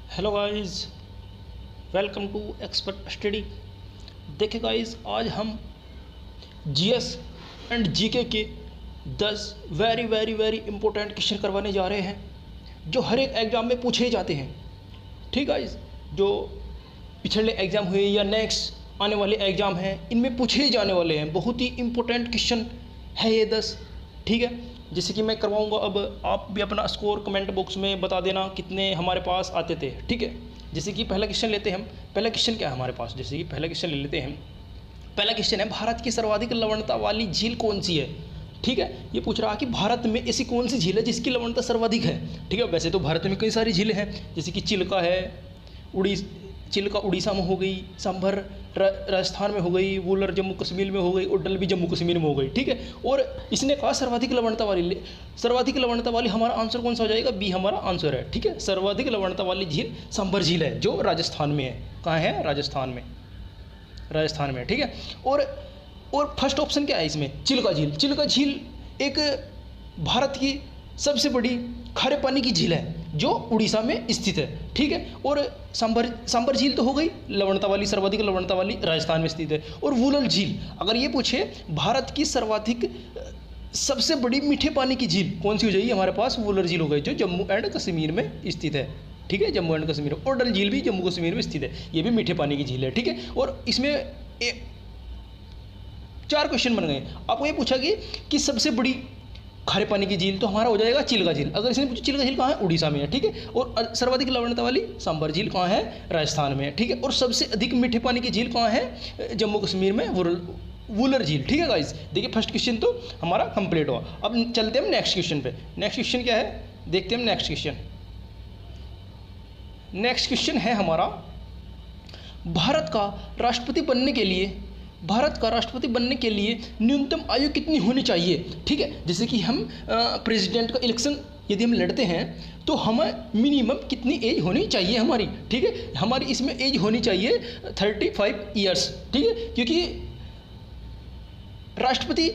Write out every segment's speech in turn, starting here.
Hello guys, welcome to expert study. देखिए guys, आज हम जीएस एंड जीके के 10 very very very important question करवाने जा रहे हैं जो हर एक एग्ज़ाम में पूछे जाते हैं। ठीक गाइस, जो पिछले एग्ज़ाम हुए या नेक्स्ट आने वाले एग्ज़ाम हैं, इनमें पूछे जाने वाले हैं। बहुत ही इंपॉर्टेंट क्वेश्चन है ये 10। ठीक है, जैसे कि मैं करवाऊंगा। अब आप भी अपना स्कोर कमेंट बॉक्स में बता देना कितने हमारे पास आते थे। ठीक है, जैसे कि पहला क्वेश्चन लेते हैं हम। पहला क्वेश्चन क्या है हमारे पास, जैसे कि पहला क्वेश्चन ले लेते हैं। पहला क्वेश्चन है, भारत की सर्वाधिक लवणता वाली झील कौन सी है। ठीक है, ये पूछ रहा है कि भारत में ऐसी कौन सी झील है जिसकी लवणता सर्वाधिक है। ठीक है, वैसे तो भारत में कई सारी झीलें हैं, जैसे कि चिल्का है, चिल्का उड़ीसा में हो गई, सांभर राजस्थान में हो गई, वूलर जम्मू कश्मीर में हो गई और डल भी जम्मू कश्मीर में हो गई। ठीक है, और इसने कहा सर्वाधिक लवणता वाली हमारा आंसर कौन सा हो जाएगा, बी हमारा आंसर है। ठीक है, सर्वाधिक लवणता वाली झील सांभर झील है जो राजस्थान में है। कहाँ है, राजस्थान में। ठीक है, और फर्स्ट ऑप्शन क्या है इसमें, चिल्का झील एक भारत की सबसे बड़ी खारे पानी की झील है जो उड़ीसा में स्थित है। ठीक है, और सांभर झील तो हो गई लवणता वाली, सर्वाधिक लवणता वाली राजस्थान में स्थित है। और वूलर झील, अगर ये पूछे भारत की सर्वाधिक सबसे बड़ी मीठे पानी की झील कौन सी हो जाएगी, हमारे पास वूलर झील हो गई जो जम्मू एंड कश्मीर में स्थित है। ठीक है, जम्मू एंड कश्मीर। और डल झील भी जम्मू कश्मीर में स्थित है, ये भी मीठे पानी की झील है। ठीक है, और इसमें 4 क्वेश्चन बन गए। आपको ये पूछा कि सबसे बड़ी खारे पानी की झील, तो हमारा हो जाएगा चिल्का झील। अगर इसने पूछा चिल्का झील कहाँ है, उड़ीसा में है। ठीक है, और सर्वाधिक लवणता वाली सांभर झील कहाँ है, राजस्थान में है। ठीक है, और सबसे अधिक मीठे पानी की झील कहाँ है, जम्मू कश्मीर में, वूलर झील। ठीक है गाइस, देखिए फर्स्ट क्वेश्चन तो हमारा कंप्लीट हुआ। अब चलते हम नेक्स्ट क्वेश्चन पे। नेक्स्ट क्वेश्चन क्या है, देखते हैं हम नेक्स्ट क्वेश्चन। नेक्स्ट क्वेश्चन है हमारा, भारत का राष्ट्रपति बनने के लिए न्यूनतम आयु कितनी होनी चाहिए। ठीक है, जैसे कि हम प्रेसिडेंट का इलेक्शन यदि हम लड़ते हैं तो हमें मिनिमम कितनी एज होनी चाहिए हमारी। ठीक है, हमारी इसमें एज होनी चाहिए 35 ईयर्स। ठीक है, क्योंकि राष्ट्रपति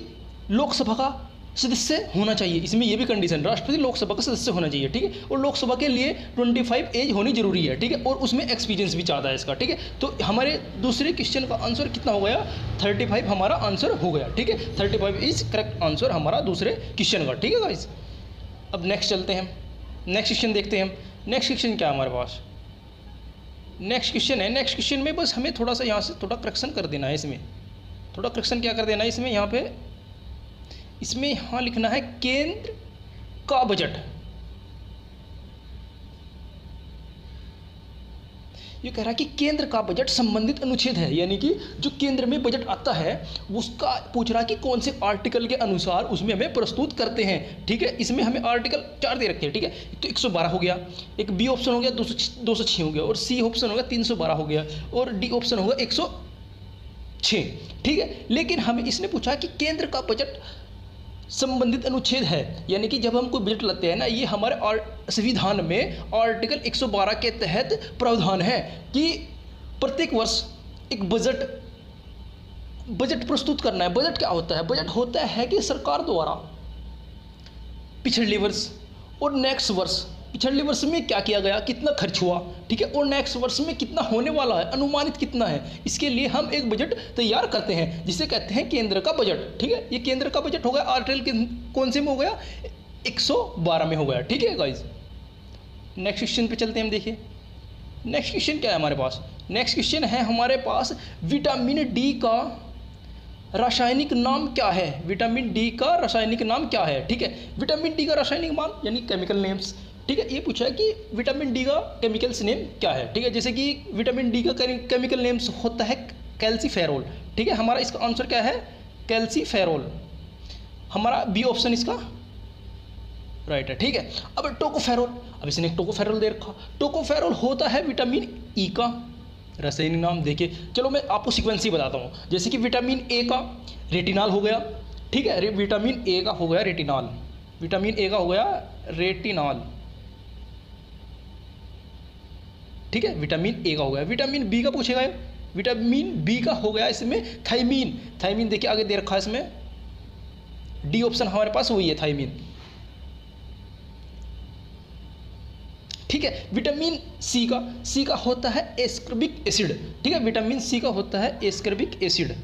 लोकसभा का सदस्य होना चाहिए, इसमें यह भी कंडीशन, राष्ट्रपति लोकसभा का सदस्य होना चाहिए। ठीक है, और लोकसभा के लिए 25 एज होनी जरूरी है। ठीक है, और उसमें एक्सपीरियंस भी चाहता है इसका। ठीक है, तो हमारे दूसरे क्वेश्चन का आंसर कितना हो गया, 35 हमारा आंसर हो गया। ठीक है, 35 इज करेक्ट आंसर हमारा दूसरे क्वेश्चन का। ठीक है गाइस, अब नेक्स्ट चलते हैं, नेक्स्ट क्वेश्चन देखते हैं हम। नेक्स्ट क्वेश्चन क्या है हमारे पास, नेक्स्ट क्वेश्चन है। नेक्स्ट क्वेश्चन में बस हमें थोड़ा सा यहाँ से थोड़ा करेक्शन कर देना है, इसमें थोड़ा करेक्शन क्या कर देना है, इसमें यहाँ लिखना है केंद्र का बजट। ये कह रहा है कि केंद्र का बजट संबंधित अनुच्छेद है, यानी कि जो केंद्र में बजट आता है उसका पूछ रहा है कि कौन से आर्टिकल के अनुसार उसमें हमें प्रस्तुत करते हैं। ठीक है, इसमें हमें आर्टिकल 4 दे रखे हैं। ठीक है, तो 112 हो गया, एक बी ऑप्शन हो गया 206 हो गया, और सी ऑप्शन हो गया 312 हो गया, और डी ऑप्शन होगा 106। ठीक है, लेकिन हमें इसने पूछा कि केंद्र का बजट संबंधित अनुच्छेद है, यानी कि जब हम कोई बजट लाते हैं ना, ये हमारे संविधान में आर्टिकल 112 के तहत प्रावधान है कि प्रत्येक वर्ष एक बजट प्रस्तुत करना है। बजट क्या होता है, बजट होता है कि सरकार द्वारा पिछले वर्ष और नेक्स्ट वर्ष, पिछले वर्ष में क्या किया गया, कितना खर्च हुआ। ठीक है, और नेक्स्ट वर्ष में कितना होने वाला है, अनुमानित कितना है, इसके लिए हम एक बजट तैयार करते हैं जिसे कहते हैं केंद्र का बजट। ठीक है, ये केंद्र का बजट हो गया, आर्टिकल कौन से में हो गया, 112 में हो गया। ठीक है गाइज, नेक्स्ट क्वेश्चन पे चलते हैं हम। देखिए नेक्स्ट क्वेश्चन क्या है हमारे पास, नेक्स्ट क्वेश्चन है हमारे पास, विटामिन डी का रासायनिक नाम क्या है। विटामिन डी का रासायनिक नाम क्या है। ठीक है, विटामिन डी का रासायनिक नाम यानी केमिकल नेम्स। ठीक है, ये पूछा है कि विटामिन डी का केमिकल्स नेम क्या है। ठीक है, जैसे कि विटामिन डी का केमिकल नेम्स होता है कैल्सीफेरोल। ठीक है, हमारा इसका आंसर क्या है, कैल्सीफेरोल, हमारा बी ऑप्शन इसका राइट है। ठीक है, अब टोकोफेरोल, अब इसने टोकोफेरोल दे रखा। टोकोफेरोल होता है विटामिन ई का रासायनिक नाम। देखिए चलो मैं आपको सीक्वेंस ही बताता हूँ, जैसे कि विटामिन ए का रेटिनॉल हो गया। ठीक है, विटामिन ए का हो गया रेटिनॉल, विटामिन ए का हो गया रेटिनॉल। ठीक है, विटामिन ए का हो गया। विटामिन बी का पूछेगा, विटामिन बी का हो गया इसमें थायमीन। थायमीन देखिए आगे दे रखा है इसमें, डी ऑप्शन हमारे पास वही है थायमीन। ठीक है। विटामिन सी का होता है एस्कॉर्बिक एसिड, ठीक है। विटामिन सी का होता है एस्कॉर्बिक एसिड,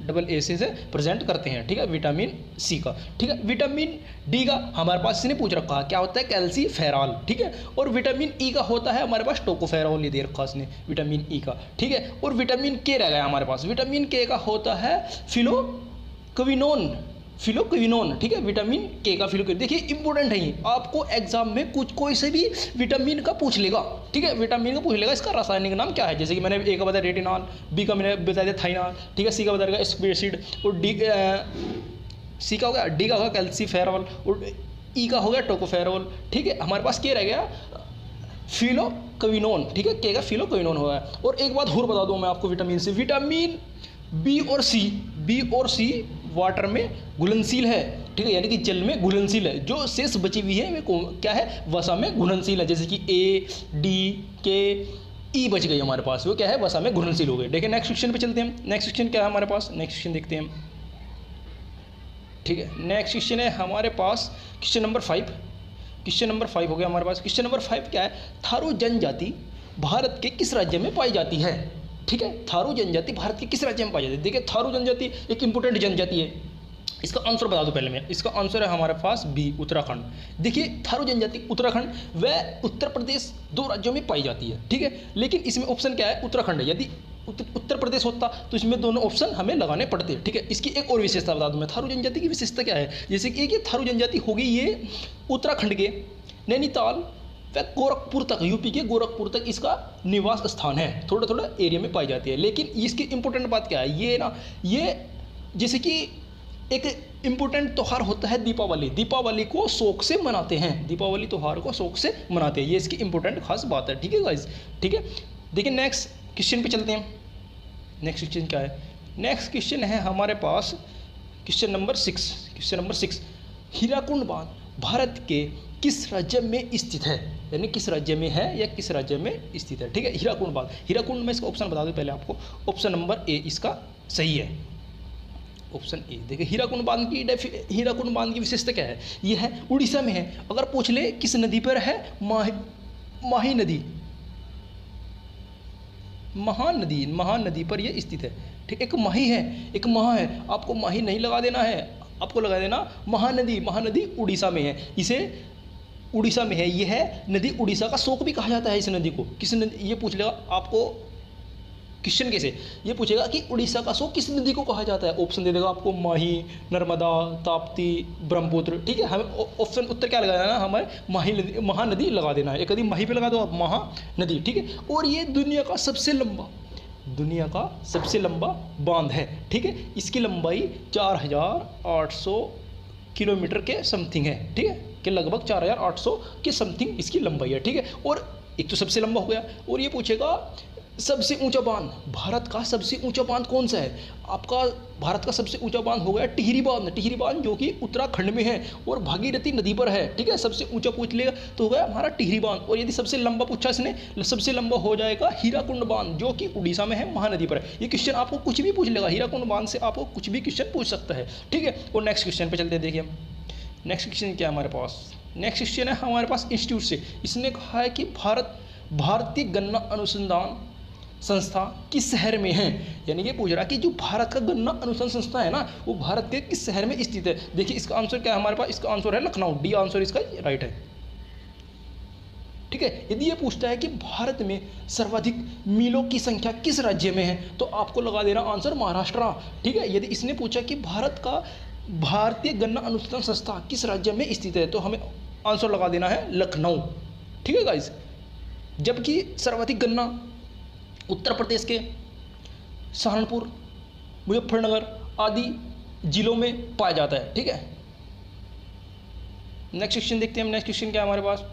डबल ए से प्रेजेंट करते हैं, ठीक है, विटामिन सी का, ठीक है। विटामिन डी का हमारे पास इसने पूछ रखा है क्या होता है, कैल्सीफेरॉल, ठीक है। और विटामिन ई का होता है हमारे पास टोकोफेरॉल, ये दे रखा इसने विटामिन ई का, ठीक है। और विटामिन के रह गया हमारे पास, विटामिन के का होता है फिलोक्विनोन, ठीक है। विटामिन के का फिलोक्विनोन, देखिए इंपॉर्टेंट है ये, आपको एग्जाम में कुछ कोई से भी विटामिन का पूछ लेगा, ठीक है, विटामिन का पूछ लेगा, इसका रासायनिक नाम क्या है, जैसे कि मैंने ए का बताया रेटिनॉल, बी का मैंने बता दिया थाइनॉल, ठीक है, सी का बताया एस्कॉर्बिक एसिड, और डी सी का हो गया, डी का होगा कैल्सीफेरॉल, और ई का हो गया टोकोफेरॉल, ठीक है। हमारे पास क्या रह गया, फिलोक्विनोन, ठीक है, के का फिलोक्विनोन हो गया। और एक बात और बता दूं मैं आपको विटामिन से, विटामिन बी और सी वाटर में घुलनशील है, ठीक है, यानी कि जल में घुलनशील है, जो शेष बची हुई है वे क्या है, वसा में घुलनशील है, जैसे कि ए डी के ई बच गई हमारे पास, वो क्या है, वसा में घुलनशील हो गए। देखिए नेक्स्ट क्वेश्चन पे चलते हैं, नेक्स्ट क्वेश्चन क्या है हमारे पास, नेक्स्ट क्वेश्चन देखते हैं, ठीक है। नेक्स्ट क्वेश्चन है हमारे पास क्वेश्चन नंबर 5, क्वेश्चन नंबर 5 हो गया हमारे पास। क्वेश्चन नंबर 5 क्या है, थारू जनजाति भारत के किस राज्य में पाई जाती है, ठीक है। थारू जनजाति भारत के किस राज्य में पाई जाती है, देखिए थारू जनजाति एक इंपॉर्टेंट जनजाति है, इसका आंसर बता दो पहले मैं, इसका आंसर है हमारे पास बी, उत्तराखंड। देखिए थारू जनजाति उत्तराखंड व उत्तर प्रदेश 2 राज्यों में पाई जाती है, ठीक है, लेकिन इसमें ऑप्शन क्या है, उत्तराखंड है। यदि उत्तर प्रदेश होता तो इसमें दोनों ऑप्शन हमें लगाने पड़ते, ठीक है। इसकी एक और विशेषता बता दूं मैं, थारू जनजाति की विशेषता क्या है, जैसे कि एक थारू जनजाति होगी, ये उत्तराखंड के नैनीताल व गोरखपुर तक, यूपी के गोरखपुर तक इसका निवास स्थान है, थोड़ा थोड़ा एरिया में पाई जाती है। लेकिन इसकी इंपॉर्टेंट बात क्या है, ये जैसे कि एक इम्पोर्टेंट त्यौहार होता है दीपावली, दीपावली को शौक से मनाते हैं, दीपावली त्यौहार को शौक से मनाते हैं, ये इसकी इंपॉर्टेंट खास बात है, ठीक है गाइस, ठीक है। देखिए नेक्स्ट क्वेश्चन पे चलते हैं, नेक्स्ट क्वेश्चन क्या है, नेक्स्ट क्वेश्चन है हमारे पास question number 6, question number 6, Hirakud बांध भारत के किस राज्य में स्थित है, यानी किस राज्य में है या किस राज्य में स्थित है, ठीक है। हीराकुंड बांध, हीराकुंड में इसका ऑप्शन बता दूं पहले आपको, ऑप्शन नंबर ए इसका सही है, ऑप्शन ए। देखिए हीराकुंड बांध की विशेषता क्या है, यह है उड़ीसा में है। अगर पूछ ले किस नदी पर है, माही नदी, महान नदी पर यह स्थित है, ठीक। एक माही है, एक महा है, आपको माही नहीं लगा देना है, आपको लगा देना महानदी, महानदी उड़ीसा में है, इसे उड़ीसा में है, यह है नदी उड़ीसा का शोक भी कहा जाता है इस नदी को। किस नदी, ये पूछ लेगा आपको क्वेश्चन कैसे, ये पूछेगा कि उड़ीसा का शोक किस नदी को कहा जाता है, ऑप्शन दे देगा आपको माही, नर्मदा, ताप्ती, ब्रह्मपुत्र, ठीक है। हमें ऑप्शन उत्तर क्या लगा देना, हमें महानदी लगा देना है, एक यदि माही पे लगा दो आप महानदी, ठीक है। और ये दुनिया का सबसे लंबा बांध है, ठीक है। इसकी लंबाई 4800 किलोमीटर के समथिंग है, ठीक है, कि लगभग 4800 के समथिंग इसकी लंबाई है, ठीक है। और एक तो सबसे लंबा हो गया, और ये पूछेगा सबसे ऊंचा बांध, भारत का सबसे ऊंचा बांध कौन सा है, आपका भारत का सबसे ऊंचा बांध हो गया टिहरी बांध जो कि उत्तराखंड में है और भागीरथी नदी पर है, ठीक है। सबसे ऊंचा पूछ लेगा तो हो गया हमारा टिहरी बांध, और यदि सबसे लंबा पूछा इसने, सबसे लंबा हो जाएगा हीराकुंड बांध जो कि उड़ीसा में है, महानदी पर है। ये क्वेश्चन आपको कुछ भी पूछ लेगा, हीराकुंड बांध से आपको कुछ भी क्वेश्चन पूछ सकता है, ठीक है। और नेक्स्ट क्वेश्चन पर चलते हैं, देखिए नेक्स्ट क्वेश्चन क्या है हमारे पास, नेक्स्ट क्वेश्चन है हमारे पास इंस्टीट्यूट से, इसने कहा है कि भारतीय गन्ना अनुसंधान संस्था किस शहर में है, यानी ये पूछ रहा है कि जो भारत का गन्ना अनुसंधान संस्था है ना, वो भारत के किस शहर में स्थित है। देखिए इसका आंसर क्या है हमारे पास, इसका आंसर है लखनऊ, डी आंसर इसका राइट है, ठीक है। यदि ये पूछता है कि भारत में सर्वाधिक मिलों की संख्या किस राज्य में है, तो आपको लगा देना आंसर महाराष्ट्र, ठीक है। यदि इसने पूछा कि भारतीय गन्ना अनुसंधान संस्था किस राज्य में स्थित है, तो हमें आंसर लगा देना है लखनऊ, ठीक है गाइस। जबकि सर्वाधिक गन्ना उत्तर प्रदेश के सहारनपुर, मुजफ्फरनगर आदि जिलों में पाया जाता है, ठीक है। नेक्स्ट क्वेश्चन देखते हैं, नेक्स्ट क्वेश्चन क्या है हमारे पास,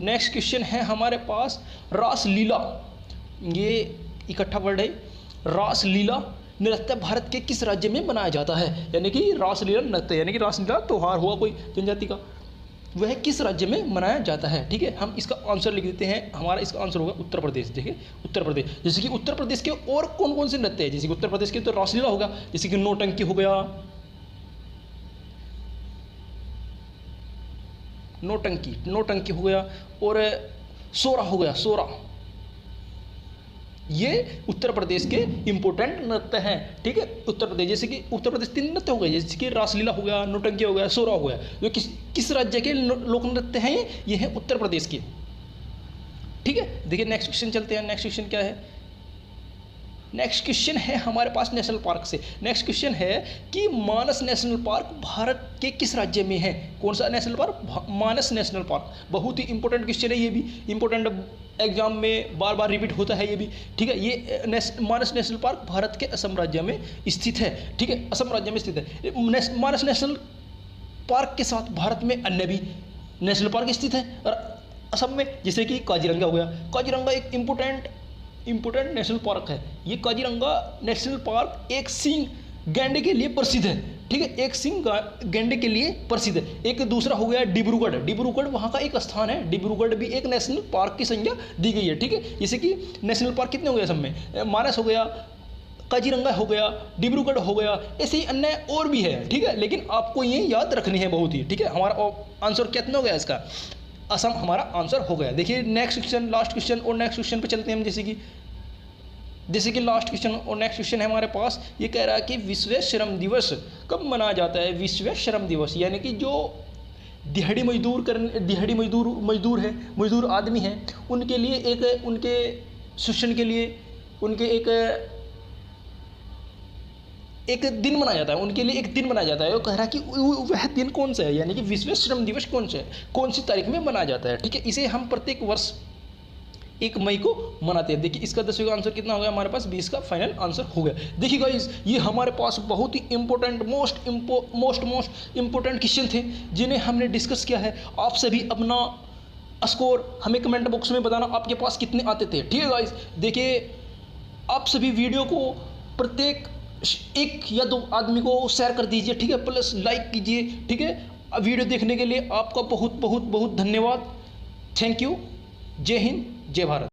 नेक्स्ट क्वेश्चन है हमारे पास रासलीला, ये इकट्ठा वर्ड है, रासलीला नृत्य भारत के किस राज्य में मनाया जाता है, यानी कि रासलीला नृत्य, यानी कि रासलीला त्यौहार हुआ कोई जनजाति का, वह किस राज्य में मनाया जाता है, ठीक है। हम इसका आंसर लिख देते हैं, हमारा इसका आंसर होगा उत्तर प्रदेश। देखिए उत्तर प्रदेश, जैसे कि उत्तर प्रदेश के और कौन कौन से नृत्य है, जैसे कि उत्तर प्रदेश के तो रासलीला होगा, जैसे कि नौटंकी हो गया, नौटंकी हो गया, और सोरा हो गया, सोरा। ये उत्तर प्रदेश के इंपोर्टेंट नृत्य हैं, ठीक है। उत्तर प्रदेश, जैसे कि उत्तर प्रदेश 3 नृत्य हो गए, जैसे कि रासलीला हो गया, नौटंकी हो गया, सोरा हो गया। ये किस राज्य के लोक नृत्य हैं? ये हैं उत्तर प्रदेश के, ठीक है। देखिए नेक्स्ट क्वेश्चन चलते हैं। नेक्स्ट क्वेश्चन क्या है? नेक्स्ट क्वेश्चन है हमारे पास नेशनल पार्क से। नेक्स्ट क्वेश्चन है कि मानस नेशनल पार्क भारत के किस राज्य में है? कौन सा नेशनल पार्क? मानस नेशनल पार्क। बहुत ही इंपॉर्टेंट क्वेश्चन है, ये भी इंपॉर्टेंट, एग्जाम में बार बार रिपीट होता है ये भी, ठीक है। ये मानस नेशनल पार्क भारत के असम राज्य में स्थित है, ठीक है। असम राज्य में स्थित है। मानस नेशनल पार्क के साथ भारत में अन्य भी नेशनल पार्क स्थित है और असम में, जैसे कि काजीरंगा हो गया। काजीरंगा एक इंपॉर्टेंट नेशनल पार्क है। ये काजीरंगा नेशनल पार्क एक सींग गैंडे के लिए प्रसिद्ध है, ठीक है। एक सींग गैंडे के लिए प्रसिद्ध है। एक दूसरा हो गया डिब्रूगढ़। डिब्रूगढ़ वहाँ का एक स्थान है, डिब्रूगढ़ भी एक नेशनल पार्क की संज्ञा दी गई है, ठीक है। जैसे कि नेशनल पार्क कितने हो गए सब में? मानस हो गया, काजीरंगा हो गया, डिब्रूगढ़ हो गया, ऐसे ही अन्य और भी है, ठीक है। लेकिन आपको ये याद रखनी है बहुत ही, ठीक है। हमारा आंसर कितना हो गया इसका? असम हमारा आंसर हो गया। देखिए नेक्स्ट क्वेश्चन, लास्ट क्वेश्चन और नेक्स्ट क्वेश्चन पे चलते हैं हम। जैसे कि लास्ट क्वेश्चन और नेक्स्ट क्वेश्चन है हमारे पास, ये कह रहा है कि विश्व श्रम दिवस कब मनाया जाता है? विश्व श्रम दिवस यानी कि जो दिहाड़ी मजदूर है, मजदूर आदमी है, उनके लिए उनके शोषण के लिए उनके एक दिन मनाया जाता है, उनके लिए एक दिन मनाया जाता है। वो कह रहा है कि वह दिन कौन सा है, यानी कि विश्व श्रम दिवस कौन सा है, कौन सी तारीख में मनाया जाता है, ठीक है। इसे हम प्रत्येक वर्ष 1 मई को मनाते हैं। देखिए इसका 10वीं का आंसर कितना हो गया हमारे पास? 20 का फाइनल आंसर हो गया। देखिए गाइस, ये हमारे पास बहुत ही इंपॉर्टेंट मोस्ट इंपॉर्टेंट क्वेश्चन थे जिन्हें हमने डिस्कस किया है। आप सभी अपना स्कोर हमें कमेंट बॉक्स में बताना आपके पास कितने आते थे, ठीक है गाइस। देखिए आप सभी वीडियो को प्रत्येक 1 या 2 आदमी को शेयर कर दीजिए, ठीक है। प्लस लाइक कीजिए, ठीक है। वीडियो देखने के लिए आपका बहुत बहुत बहुत धन्यवाद। Thank you. जय हिंद, जय भारत।